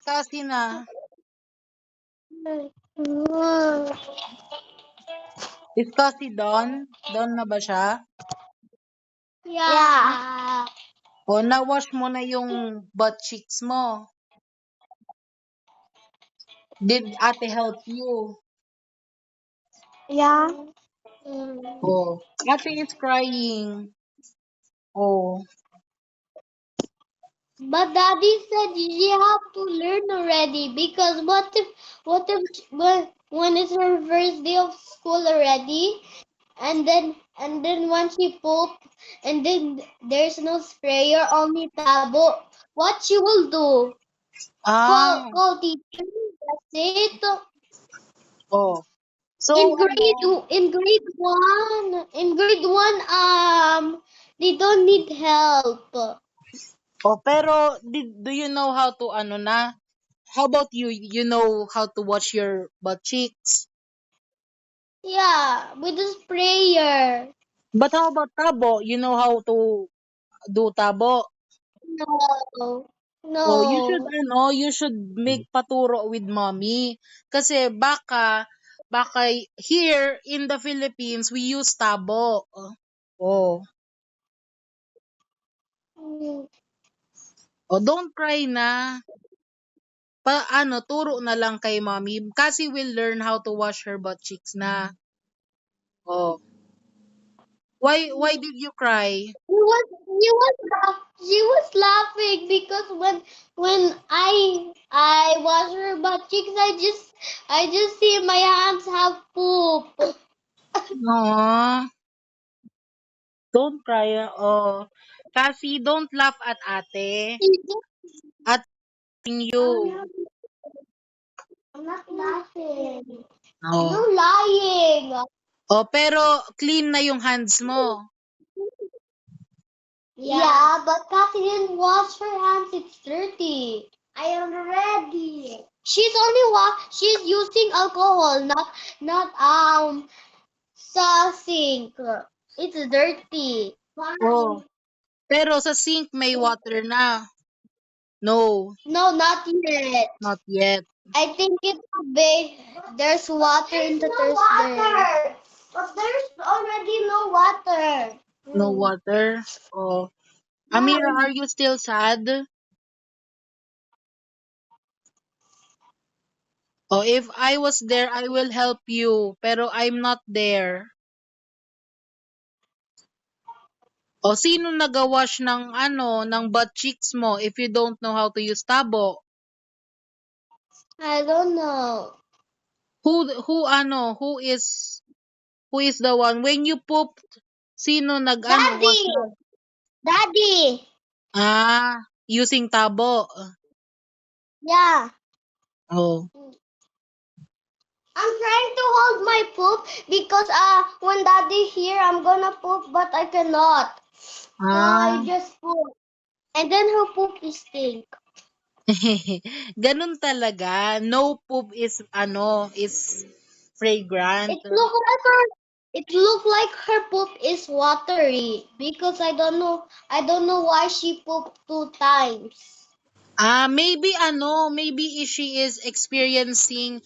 Kasi na. Is kasi Don? Don na ba siya? Yeah. O, na-wash mo na yung butt cheeks mo. Did ate help you? Yeah. Oh, ate is crying. Oh, But Daddy said you have to learn already because when it's her first day of school already, and then once she poop, and then there's no sprayer, only tabo. What she will do? ah, Call teacher. That's it. oh. So, In ano, grade one, they don't need help. oh, pero do you know how to ano na? How about you? You know how to wash your butt cheeks? Yeah, with the sprayer. But how about tabo? You know how to do tabo? No, Oh, no. you should make paturo with mommy. Kasi baka here in the Philippines, we use tabo. Oh, Mm. oh, don't cry na. Turo na lang kay mommy. Kasi will learn how to wash her butt cheeks na. Oh, why did you cry? She was laughing because when I wash her butt cheeks, I just see my hands have poop. Aww, don't cry. Oh, kasi don't laugh at ate. She just- At you. I'm not laughing. Oh. You're lying. Oh, pero clean na yung hands mo. Yeah, but Kathy didn't wash her hands. It's dirty. I am ready. She's using alcohol, not sa sink. It's dirty. Oh, pero sa sink may water na. No, No, not yet. not yet. I think there's water in the Thursday. But there's already no water. No water. Oh. Amira, are you still sad? Oh, if I was there, I will help you. Pero I'm not there. O, sino nagawash ng ng butt cheeks mo if you don't know how to use tabo? I don't know. Who is the one when you pooped? Sino wash Daddy! ng Daddy! using tabo. Yeah. Oh. I'm trying to hold my poop because when Daddy here, I'm gonna poop, but I cannot. So I Ah. just poop. And then her poop is stink. Ganun talaga. No poop is fragrant. It look like her. It look like her poop is watery because I don't know why she pooped 2 times. Maybe she is experiencing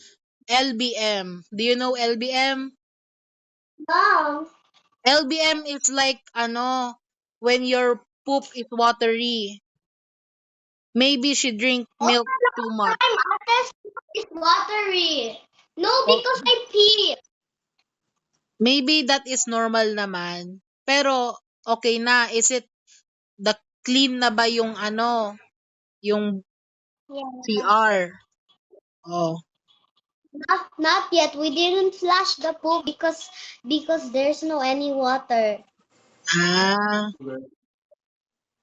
LBM. Do you know LBM? Mom. LBM is like when your poop is watery. Maybe she drink All milk the too much. time, Ate's poop is watery. No, O, because I pee. maybe that is normal naman. Pero okay na. Is it the clean na ba yung yung Yeah. CR? Oh. Not yet. We didn't flush the pool because there's no any water. Ah.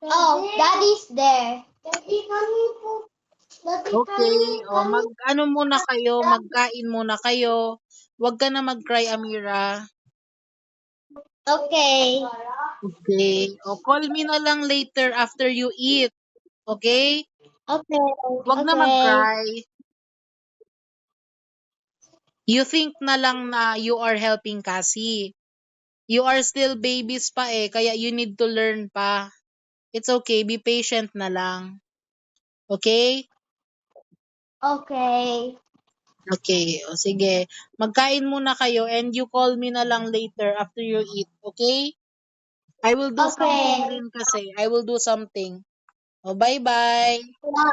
Oh, Daddy's there. Daddy, can we poop? Daddy, Okay. O, can we muna kayo. Magkain muna kayo. Huwag ka na mag-cry, Amira. Okay. Okay. O, call me na lang later after you eat. Okay? Okay. Huwag na Okay. mag-cry. You think na lang na you are helping Cassie. You are still babies pa kaya you need to learn pa. It's okay, be patient na lang. Okay? Okay. Okay, o sige. Magkain muna kayo and you call me na lang later after you eat, okay? I will do something Okay. rin kasi. I will do something. O, bye-bye. Yeah.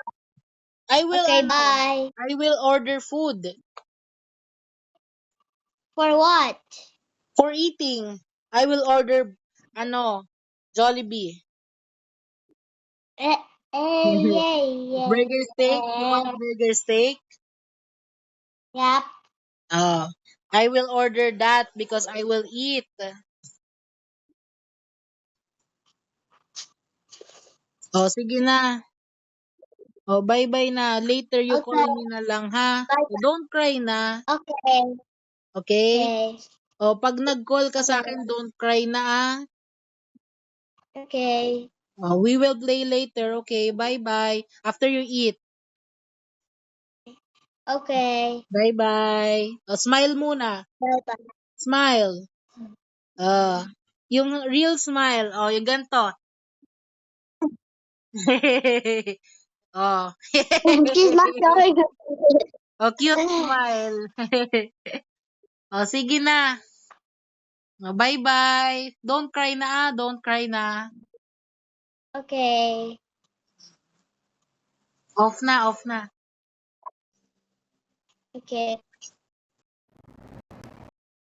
Okay, bye. I will order food For what? for eating. I will order, ano, Jollibee. Eh, yay, yay. Burger steak. You want burger steak? Yep. Oh, I will order that because I will eat. Oh, sige na. Oh, bye-bye na. Later you call Okay, me na lang, ha? bye. Oh, don't cry na. Okay. Okay? Okay. Oh, pag nag-call ka sa Okay. akin, don't cry na, ah. Okay. Oh, we will play later. Okay, bye-bye. After you eat. Okay. Bye-bye. Oh, smile muna. Bye bye. Smile. Uh, yung real smile. Oh, yung ganito. Oh. She's not showing Oh, cute it. smile. Oh, sige na. Oh, bye-bye. Don't cry na, ah. Don't cry na. Okay. Off na, off na. Okay.